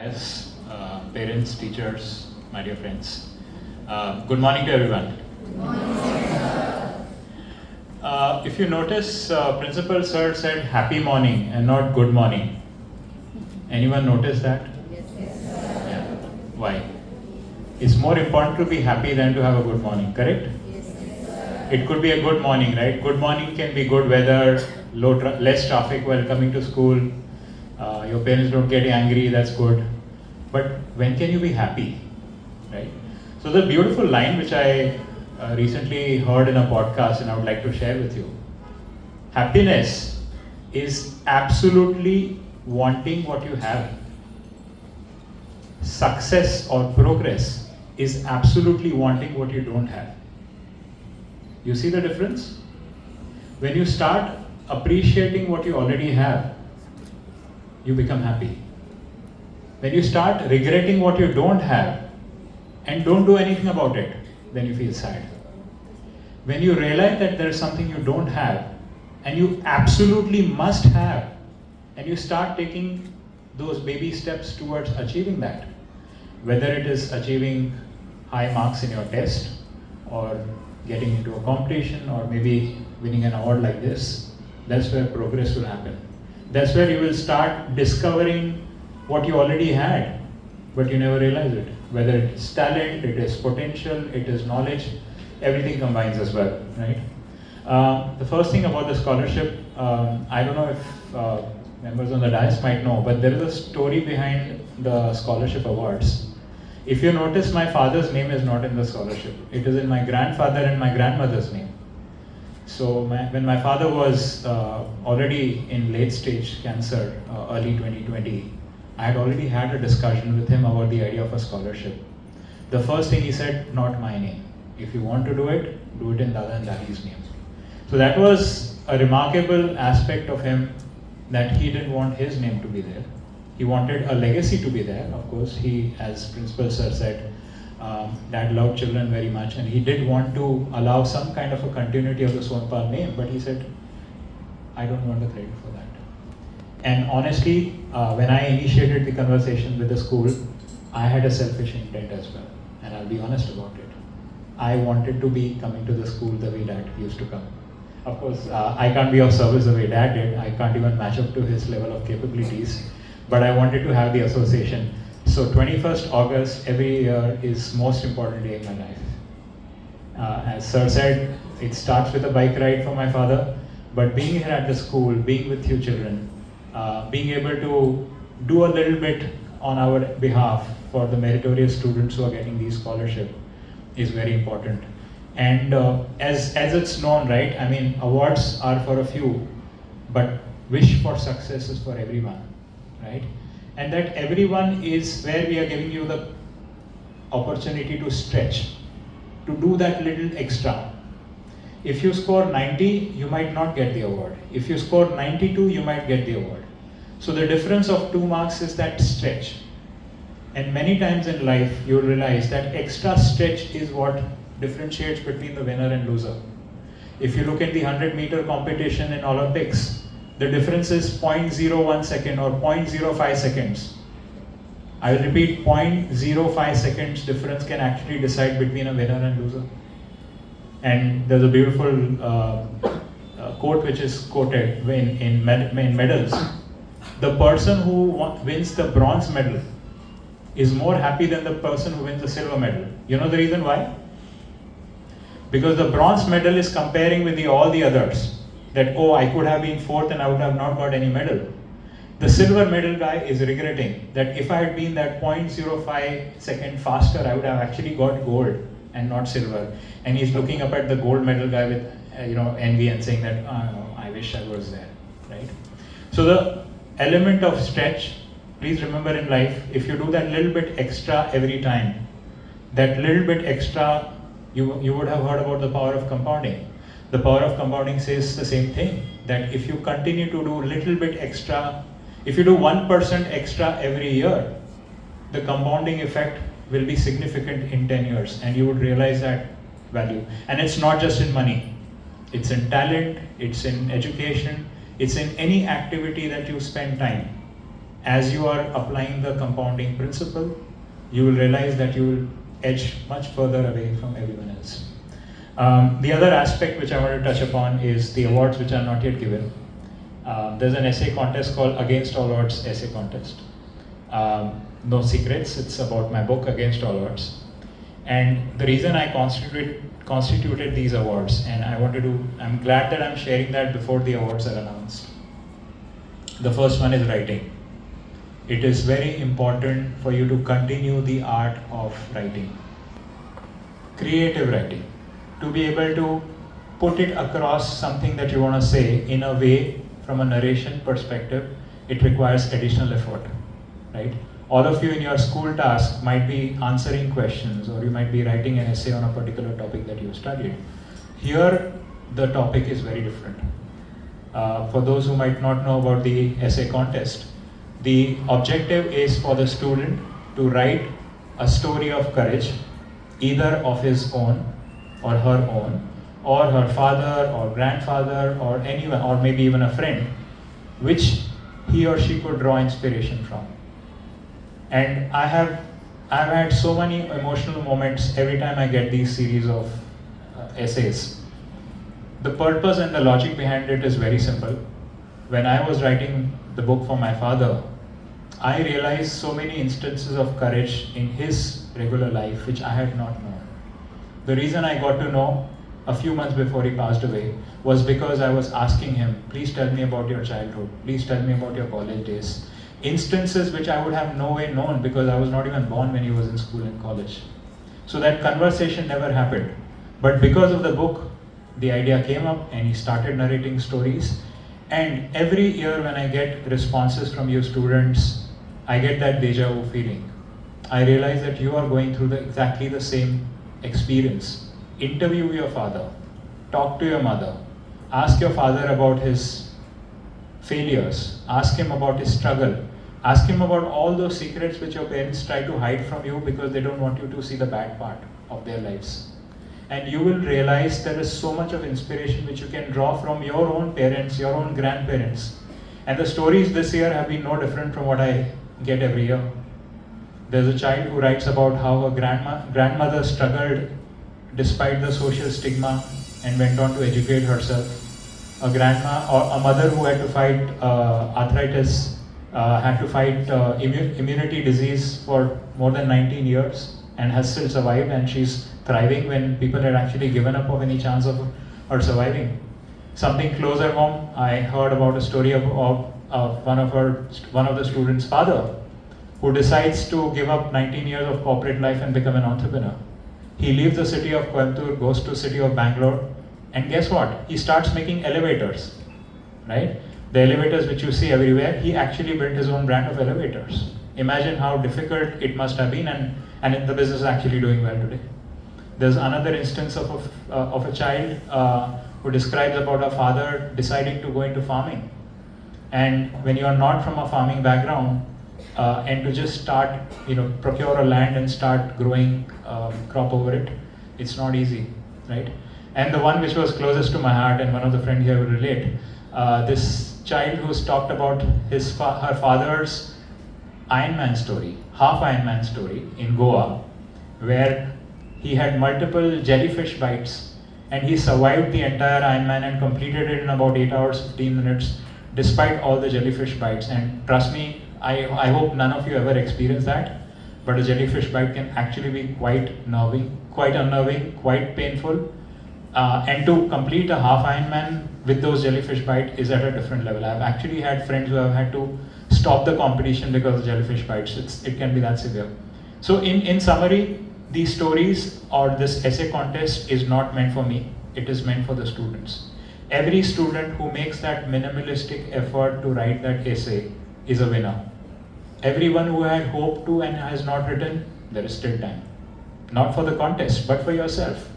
Yes, parents, teachers, my dear friends. Good morning to everyone. If you notice, Principal Sir said happy morning and not good morning. Anyone notice that? Yeah. Why? It's more important to be happy than to have a good morning, correct? It could be a good morning, right? Good morning can be good weather, less traffic while coming to school. Your parents don't get angry, that's good. But when can you be happy, right? So the beautiful line which I recently heard in a podcast and I would like to share with you. Happiness is absolutely wanting what you have. Success or progress is absolutely wanting what you don't have. You see the difference? When you start appreciating what you already have, you become happy. When you start regretting what you don't have and don't do anything about it, then you feel sad. When you realize that there is something you don't have and you absolutely must have, and you start taking those baby steps towards achieving that, whether it is achieving high marks in your test or getting into a competition or maybe winning an award like this, that's where progress will happen. That's where you will start discovering what you already had, but you never realize it. Whether it's talent, it is potential, it is knowledge, everything combines as well, right? The first thing about the scholarship, I don't know if members on the dais might know, but there is a story behind the scholarship awards. If you notice, my father's name is not in the scholarship. It is in my grandfather and my grandmother's name. So when my father was already in late stage cancer, early 2020, I had already had a discussion with him about the idea of a scholarship. The first thing he said, not my name. If you want to do it in Dada and Dadi's name. So that was a remarkable aspect of him, that he didn't want his name to be there. He wanted a legacy to be there. Of course, he, as Principal Sir said, Dad loved children very much, and he did want to allow some kind of a continuity of the Sonpal name, but he said, I don't want the credit for that. And honestly, when I initiated the conversation with the school, I had a selfish intent as well, and I'll be honest about it. I wanted to be coming to the school the way Dad used to come. Of course, I can't be of service the way Dad did. I can't even match up to his level of capabilities, but I wanted to have the association. So 21st August every year is most important day in my life. As Sir said, it starts with a bike ride for my father, but being here at the school, being with you children, being able to do a little bit on our behalf for the meritorious students who are getting these scholarships is very important. And as it's known, right, I mean, awards are for a few, but wish for success is for everyone, right? And that everyone is where we are giving you the opportunity to stretch, to do that little extra. If you score 90, you might not get the award. If you score 92, you might get the award. So the difference of 2 marks is that stretch. And many times in life, you'll realize that extra stretch is what differentiates between the winner and loser. If you look at the 100-meter competition in Olympics, the difference is 0.01 second or 0.05 seconds. I will repeat, 0.05 seconds difference can actually decide between a winner and loser. And there's a beautiful quote which is quoted in medals. The person who wins the bronze medal is more happy than the person who wins the silver medal. You know the reason why? Because the bronze medal is comparing with all the others. That, oh, I could have been fourth and I would have not got any medal. The silver medal guy is regretting that if I had been that 0.05 second faster, I would have actually got gold and not silver. And he's looking up at the gold medal guy with envy and saying that, oh, I wish I was there, right? So the element of stretch, please remember in life, if you do that little bit extra every time, that little bit extra, you would have heard about the power of compounding. The power of compounding says the same thing, that if you continue to do a little bit extra, if you do 1% extra every year, the compounding effect will be significant in 10 years, and you would realize that value. And it's not just in money, it's in talent, it's in education, it's in any activity that you spend time. As you are applying the compounding principle, you will realize that you will edge much further away from everyone else. The other aspect which I want to touch upon is the awards which are not yet given. There's an essay contest called Against All Odds Essay Contest. No secrets, it's about my book Against All Odds. And the reason I constituted these awards, and I'm glad that I'm sharing that before the awards are announced. The first one is writing. It is very important for you to continue the art of writing. Creative writing. To be able to put it across something that you want to say in a way from a narration perspective, it requires additional effort, right? All of you in your school task might be answering questions, or you might be writing an essay on a particular topic that you studied. Here, the topic is very different. For those who might not know about the essay contest, the objective is for the student to write a story of courage, either of his own or her own, or her father or grandfather or anyone, or maybe even a friend, which he or she could draw inspiration from. And I've had so many emotional moments every time I get these series of essays. The purpose and the logic behind it is very simple. When I was writing the book for my father, I realized so many instances of courage in his regular life which I had not known. The reason I got to know a few months before he passed away was because I was asking him, please tell me about your childhood, please tell me about your college days. Instances which I would have no way known because I was not even born when he was in school and college. So that conversation never happened. But because of the book, the idea came up and he started narrating stories. And every year when I get responses from you students, I get that deja vu feeling. I realize that you are going through exactly the same experience. Interview your father, talk to your mother, ask your father about his failures, ask him about his struggle, ask him about all those secrets which your parents try to hide from you because they don't want you to see the bad part of their lives. And you will realize there is so much of inspiration which you can draw from your own parents, your own grandparents. And the stories this year have been no different from what I get every year. There's a child who writes about how her grandmother struggled despite the social stigma and went on to educate herself. A grandma or a mother who had to fight arthritis, had to fight immunity disease for more than 19 years and has still survived, and she's thriving when people had actually given up of any chance of her surviving. Something closer home, I heard about a story of one of the students' father, who decides to give up 19 years of corporate life and become an entrepreneur. He leaves the city of Coimbatore, goes to the city of Bangalore, and guess what? He starts making elevators, right? The elevators which you see everywhere, he actually built his own brand of elevators. Imagine how difficult it must have been, and the business is actually doing well today. There's another instance of a child who describes about a father deciding to go into farming. And when you are not from a farming background, and to just start, procure a land and start growing crop over it, it's not easy, right? And the one which was closest to my heart, and one of the friends here will relate, this child who's talked about her father's Ironman story, half Ironman story in Goa, where he had multiple jellyfish bites and he survived the entire Ironman and completed it in about 8 hours, 15 minutes, despite all the jellyfish bites. And trust me, I hope none of you ever experienced that, but a jellyfish bite can actually be quite unnerving, quite painful. And to complete a half Ironman with those jellyfish bite is at a different level. I've actually had friends who have had to stop the competition because of jellyfish bites. It can be that severe. So in summary, these stories or this essay contest is not meant for me. It is meant for the students. Every student who makes that minimalistic effort to write that essay is a winner. Everyone who had hoped to and has not written, there is still time. Not for the contest, but for yourself.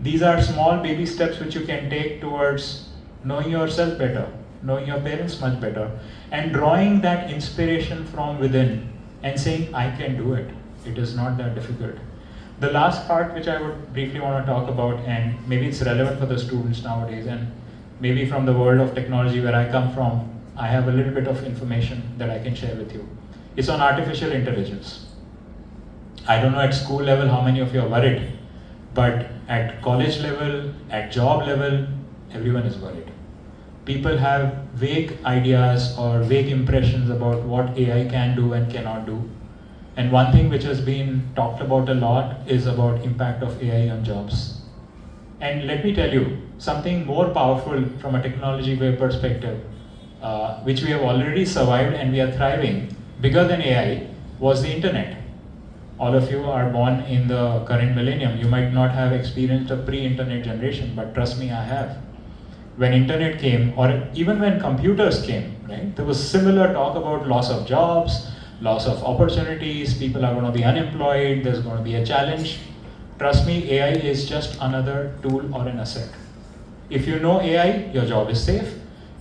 These are small baby steps which you can take towards knowing yourself better, knowing your parents much better, and drawing that inspiration from within and saying, I can do it. It is not that difficult. The last part which I would briefly want to talk about, and maybe it's relevant for the students nowadays, and maybe from the world of technology where I come from, I have a little bit of information that I can share with you. It's on artificial intelligence. I don't know at school level how many of you are worried, but at college level, at job level, everyone is worried. People have vague ideas or vague impressions about what AI can do and cannot do. And one thing which has been talked about a lot is about impact of AI on jobs. And let me tell you, something more powerful from a technology wave perspective, which we have already survived and we are thriving, bigger than AI, was the internet. All of you are born in the current millennium. You might not have experienced a pre-internet generation, but trust me, I have. When internet came, or even when computers came, right, there was similar talk about loss of jobs, loss of opportunities, people are going to be unemployed, there's going to be a challenge. Trust me, AI is just another tool or an asset. If you know AI, your job is safe.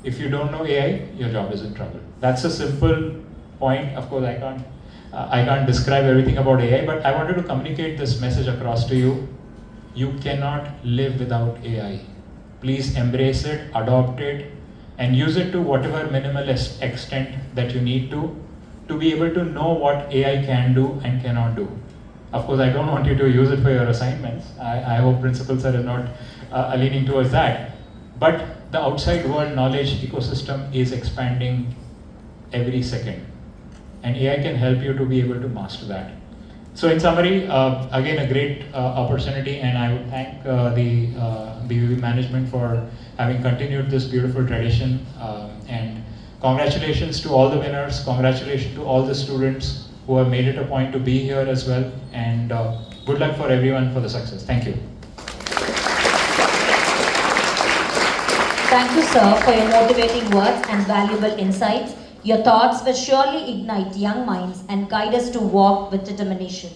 If you don't know AI, your job is in trouble. That's a simple point. Of course, I can't describe everything about AI, but I wanted to communicate this message across to you. You cannot live without AI. Please embrace it, adopt it, and use it to whatever minimalist extent that you need to be able to know what AI can do and cannot do. Of course, I don't want you to use it for your assignments. I hope Principal Sir is not leaning towards that. But the outside world knowledge ecosystem is expanding every second. And AI can help you to be able to master that. So in summary, again, a great opportunity, and I would thank the BVB management for having continued this beautiful tradition. And congratulations to all the winners, congratulations to all the students who have made it a point to be here as well, and good luck for everyone for the success. Thank you. Thank you, sir, for your motivating words and valuable insights. Your thoughts will surely ignite young minds and guide us to walk with determination.